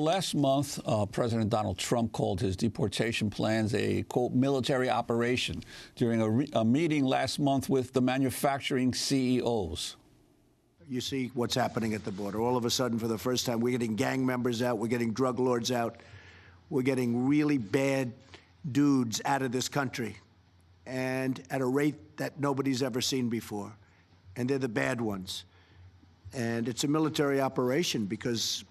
Last month, President Donald Trump called his deportation plans a, quote, military operation during a meeting last month with the manufacturing CEOs. You see what's happening at the border. All of a sudden, for the first time, we're getting gang members out. We're getting drug lords out. We're getting really bad dudes out of this country, and at a rate that nobody's ever seen before. And they're the bad ones. And it's a military operation because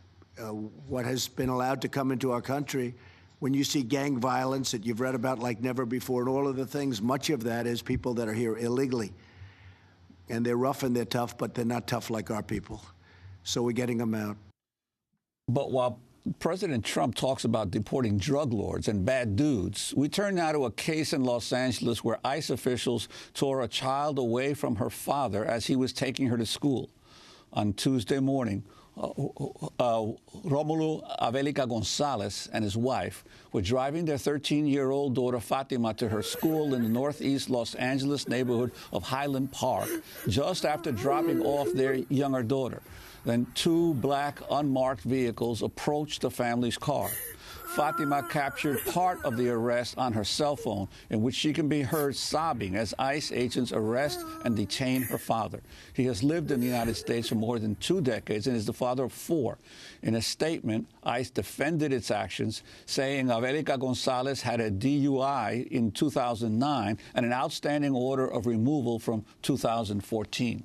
what has been allowed to come into our country, when you see gang violence that you've read about like never before, and all of the things, much of that is people that are here illegally. And they're rough and they're tough, but they're not tough like our people. So we're getting them out. But while President Trump talks about deporting drug lords and bad dudes, we turn now to a case in Los Angeles where ICE officials tore a child away from her father as he was taking her to school. On Tuesday morning, Romulo Avelica-Gonzalez and his wife were driving their 13-year-old daughter Fatima to her school in the northeast Los Angeles neighborhood of Highland Park just after dropping off their younger daughter. Then two black unmarked vehicles approached the family's car. Fatima captured part of the arrest on her cell phone, in which she can be heard sobbing as ICE agents arrest and detain her father. He has lived in the United States for more than 2 decades and is the father of 4. In a statement, ICE defended its actions, saying Avelica-Gonzalez had a DUI in 2009 and an outstanding order of removal from 2014.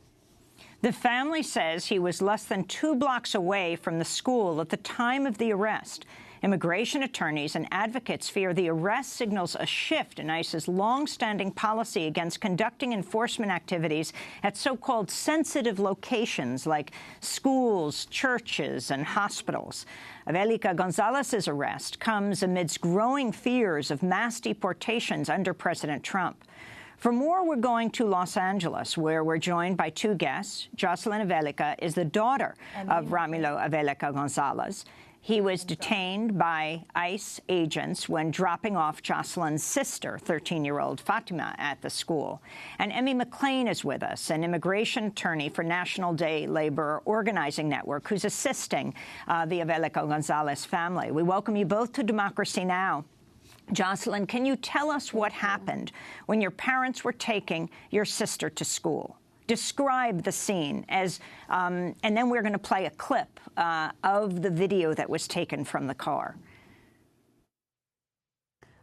The family says he was less than 2 blocks away from the school at the time of the arrest. Immigration attorneys and advocates fear the arrest signals a shift in ICE's long-standing policy against conducting enforcement activities at so-called sensitive locations like schools, churches, and hospitals. Avelica-Gonzalez's arrest comes amidst growing fears of mass deportations under President Trump. For more, we're going to Los Angeles, where we're joined by 2 guests. Jocelyn Avelica is the daughter of Romulo Avelica-Gonzalez. He was detained by ICE agents when dropping off Jocelyn's sister, 13-year-old Fatima, at the school. And Emmy McLean is with us, an immigration attorney for National Day Labor Organizing Network, who's assisting the Avelica-Gonzalez family. We welcome you both to Democracy Now! Jocelyn, can you tell us what happened when your parents were taking your sister to school? Describe the scene as, and then we're going to play a clip of the video that was taken from the car.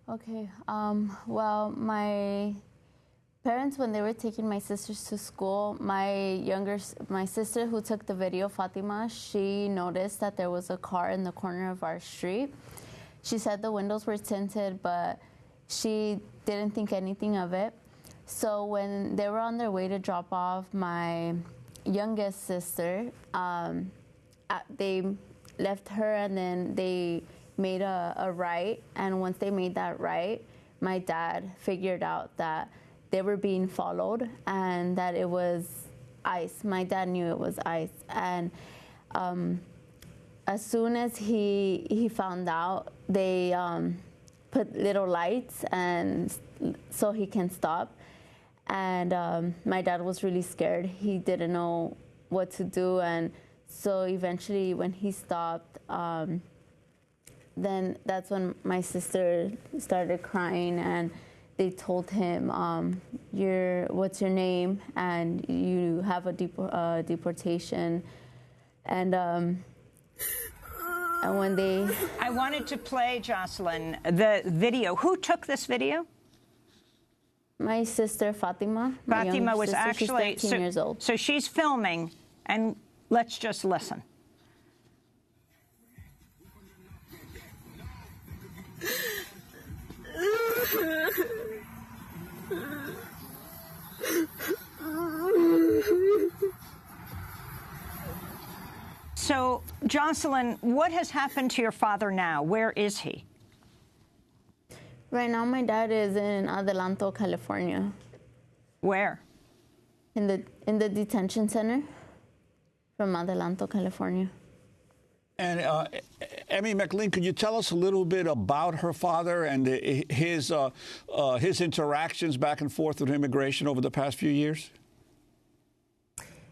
Okay. Well, my parents, when they were taking my sisters to school, my sister who took the video, Fatima, she noticed that there was a car in the corner of our street. She said the windows were tinted, but she didn't think anything of it. So when they were on their way to drop off my youngest sister, they left her and then they made a right. And once they made that right, my dad figured out that they were being followed and that it was ICE. My dad knew it was ICE. And as soon as he found out, they put little lights and so he can stop. And my dad was really scared. He didn't know what to do. And so eventually when he stopped, then that's when my sister started crying and they told him, what's your name? And you have a deportation. And when they... I wanted to play, Jocelyn, the video. Who took this video? My sister, Fatima. Fatima was sister, actually... she's 13 years old. So she's filming, and let's just listen. So, Jocelyn, what has happened to your father now? Where is he? Right now, my dad is in Adelanto, California. Where? In the detention center from Adelanto, California. And Emmy McLean, could you tell us a little bit about her father and his interactions back and forth with immigration over the past few years?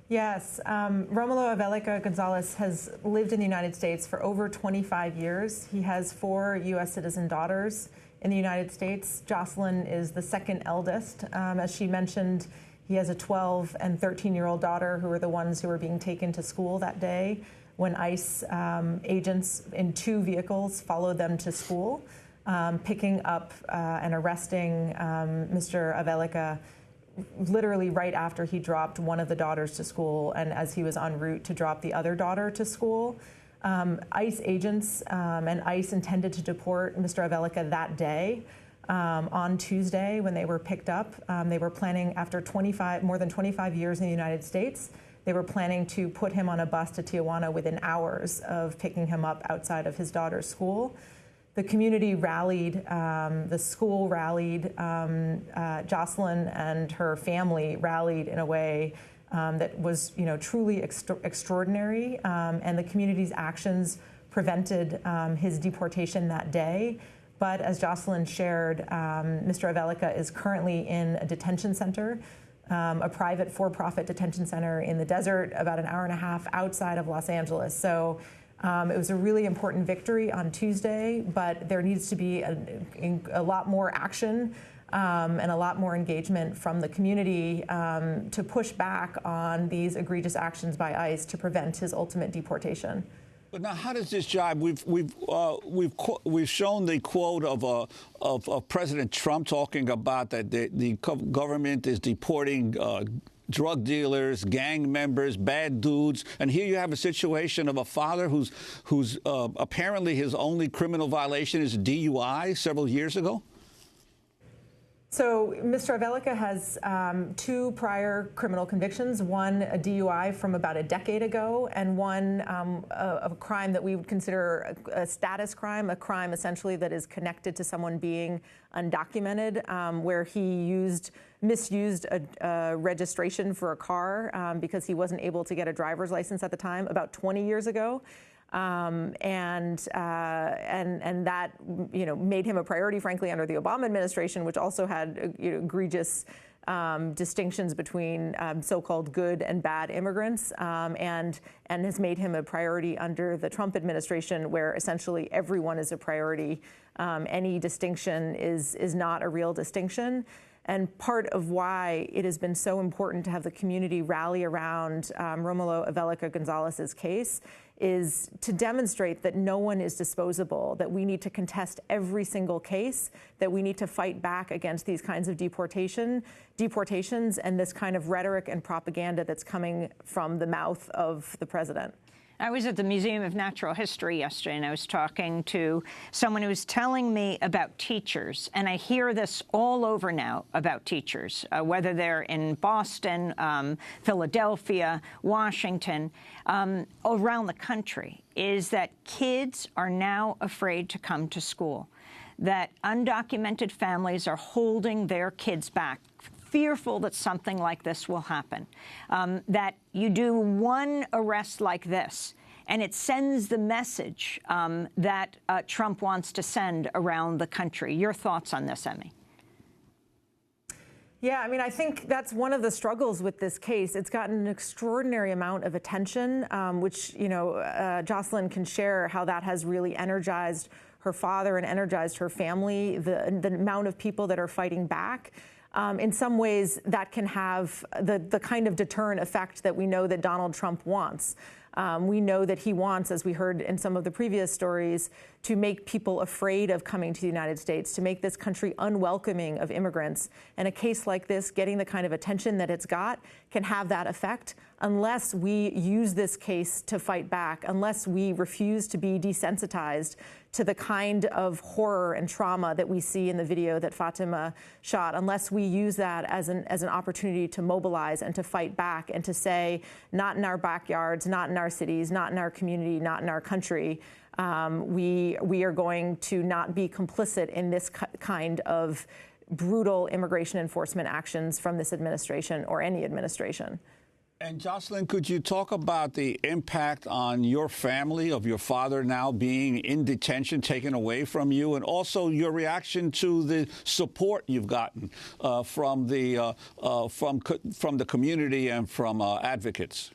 Yes, Romulo Avelica-Gonzalez has lived in the United States for over 25 years. He has 4 U.S. citizen daughters in the United States. Jocelyn is the second eldest. As she mentioned, he has a 12 and 13-year-old daughter who were the ones who were being taken to school that day when ICE agents in 2 vehicles followed them to school, picking up and arresting Mr. Avelica literally right after he dropped one of the daughters to school and as he was en route to drop the other daughter to school. ICE agents and ICE intended to deport Mr. Avelica that day. On Tuesday when they were picked up. They were planning, after more than 25 years in the United States, they were planning to put him on a bus to Tijuana within hours of picking him up outside of his daughter's school. The community rallied, the school rallied, Jocelyn and her family rallied in a way that was, truly extraordinary, and the community's actions prevented his deportation that day. But as Jocelyn shared, Mr. Avelica is currently in a detention center, a private for-profit detention center in the desert, about an hour and a half outside of Los Angeles. So it was a really important victory on Tuesday, but there needs to be a lot more action and a lot more engagement from the community to push back on these egregious actions by ICE to prevent his ultimate deportation. But now, how does this jibe? We've shown the quote of President Trump talking about that the government is deporting drug dealers, gang members, bad dudes, and here you have a situation of a father who's apparently his only criminal violation is DUI several years ago. So Mr. Avelica has 2 prior criminal convictions, one a DUI from about a decade ago, and one of a crime that we would consider a status crime, a crime essentially that is connected to someone being undocumented, where he misused a registration for a car because he wasn't able to get a driver's license at the time, about 20 years ago. And that made him a priority, frankly, under the Obama administration, which also had egregious distinctions between so-called good and bad immigrants, and has made him a priority under the Trump administration, where essentially everyone is a priority. Any distinction is not a real distinction. And part of why it has been so important to have the community rally around Romulo Avelica-Gonzalez's case is to demonstrate that no one is disposable, that we need to contest every single case, that we need to fight back against these kinds of deportations and this kind of rhetoric and propaganda that's coming from the mouth of the president. I was at the Museum of Natural History yesterday, and I was talking to someone who was telling me about teachers, and I hear this all over now about teachers, whether they're in Boston, Philadelphia, Washington, around the country, is that kids are now afraid to come to school, that undocumented families are holding their kids back, fearful that something like this will happen, that you do one arrest like this, and it sends the message that Trump wants to send around the country. Your thoughts on this, Emmy? Yeah, I mean, I think that's one of the struggles with this case. It's gotten an extraordinary amount of attention, which, Jocelyn can share how that has really energized her father and energized her family, the amount of people that are fighting back. In some ways, that can have the kind of deterrent effect that we know that Donald Trump wants. We know that he wants, as we heard in some of the previous stories, to make people afraid of coming to the United States, to make this country unwelcoming of immigrants. And a case like this, getting the kind of attention that it's got, can have that effect unless we use this case to fight back, unless we refuse to be desensitized to the kind of horror and trauma that we see in the video that Fatima shot, unless we use that as an opportunity to mobilize and to fight back and to say, not in our backyards, not in our cities, not in our community, not in our country. We are going to not be complicit in this kind of brutal immigration enforcement actions from this administration or any administration. And Jocelyn, could you talk about the impact on your family of your father now being in detention, taken away from you, and also your reaction to the support you've gotten from the community and from advocates?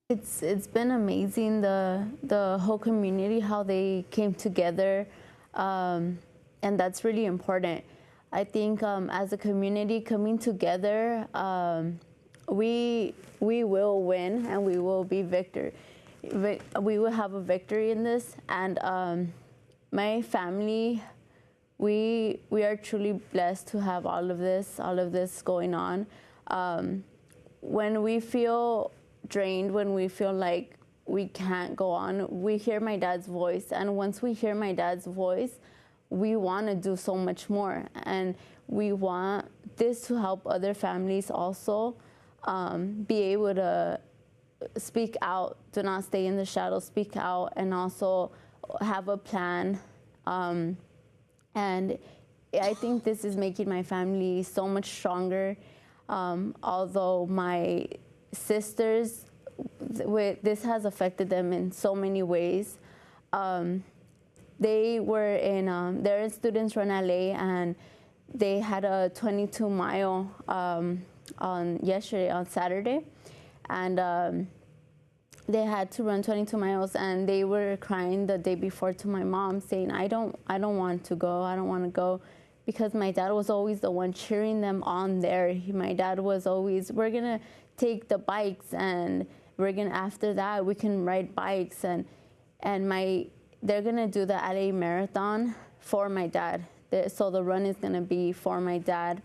It's been amazing, the whole community, how they came together, and that's really important. I think as a community coming together, we will win and we will be victor. We will have a victory in this. And my family, we are truly blessed to have all of this going on. When we feel drained, when we feel like we can't go on, we hear my dad's voice. And once we hear my dad's voice, we want to do so much more, and we want this to help other families also be able to speak out, do not stay in the shadows, speak out, and also have a plan. And I think this is making my family so much stronger. Although my sisters, this has affected them in so many ways. They were in, they're in Students Run LA, and they had a 22-mile on Saturday, and they had to run 22 miles, and they were crying the day before to my mom, saying, I don't want to go, I don't want to go, because my dad was always the one cheering them on there. My dad was always, we're gonna take the bikes, and we're gonna, after that, we can ride bikes, and they're gonna do the LA Marathon for my dad. So the run is gonna be for my dad,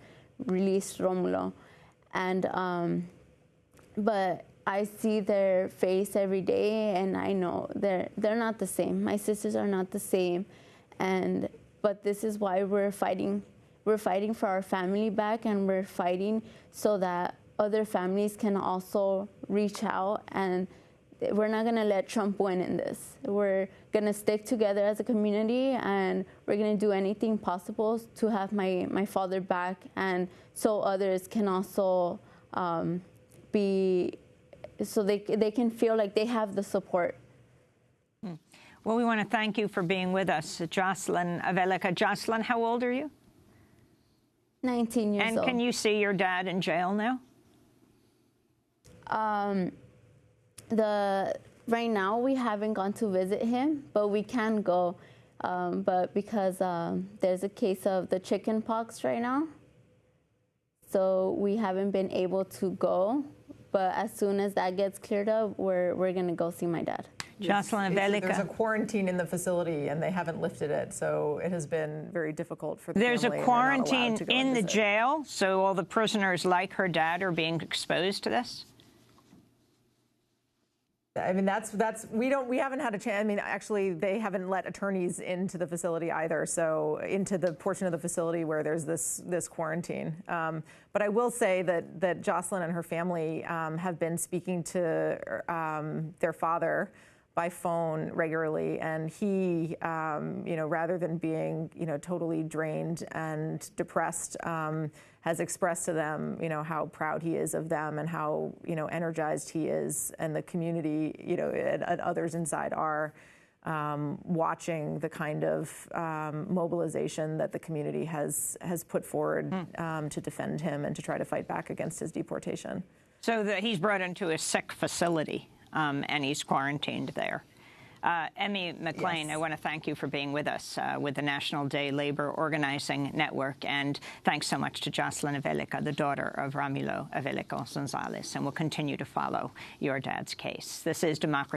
Release Romulo. And, but I see their face every day, and I know they're not the same. My sisters are not the same. But this is why we're fighting. We're fighting for our family back, and we're fighting so that other families can also reach out, and we're not going to let Trump win in this. We're going to stick together as a community, and we're going to do anything possible to have my father back, and so others can also so they can feel like they have the support. Well, we want to thank you for being with us, Jocelyn Avelica. Jocelyn, how old are you? 19 years old. And can you see your dad in jail now? Right now we haven't gone to visit him, but we can go. But because there's a case of the chicken pox right now, so we haven't been able to go. But as soon as that gets cleared up, we're gonna go see my dad. Jocelyn Avelica. There's a quarantine in the facility, and they haven't lifted it, so it has been very difficult for the family. There's a quarantine in the jail, so all the prisoners like her dad are being exposed to this? I mean, we haven't had a chance. I mean, actually, they haven't let attorneys into the facility either, so into the portion of the facility where there's this quarantine. But I will say that Jocelyn and her family have been speaking to their father by phone regularly, and he, rather than being, totally drained and depressed, has expressed to them, how proud he is of them and how, energized he is, and the community, and others inside are watching the kind of mobilization that the community has put forward to defend him and to try to fight back against his deportation. So that he's brought into a sick facility. And he's quarantined there. Emmy McLean, yes. I want to thank you for being with us with the National Day Labor Organizing Network, and thanks so much to Jocelyn Avelica, the daughter of Romulo Avelica-Gonzalez, and we'll continue to follow your dad's case. This is Democracy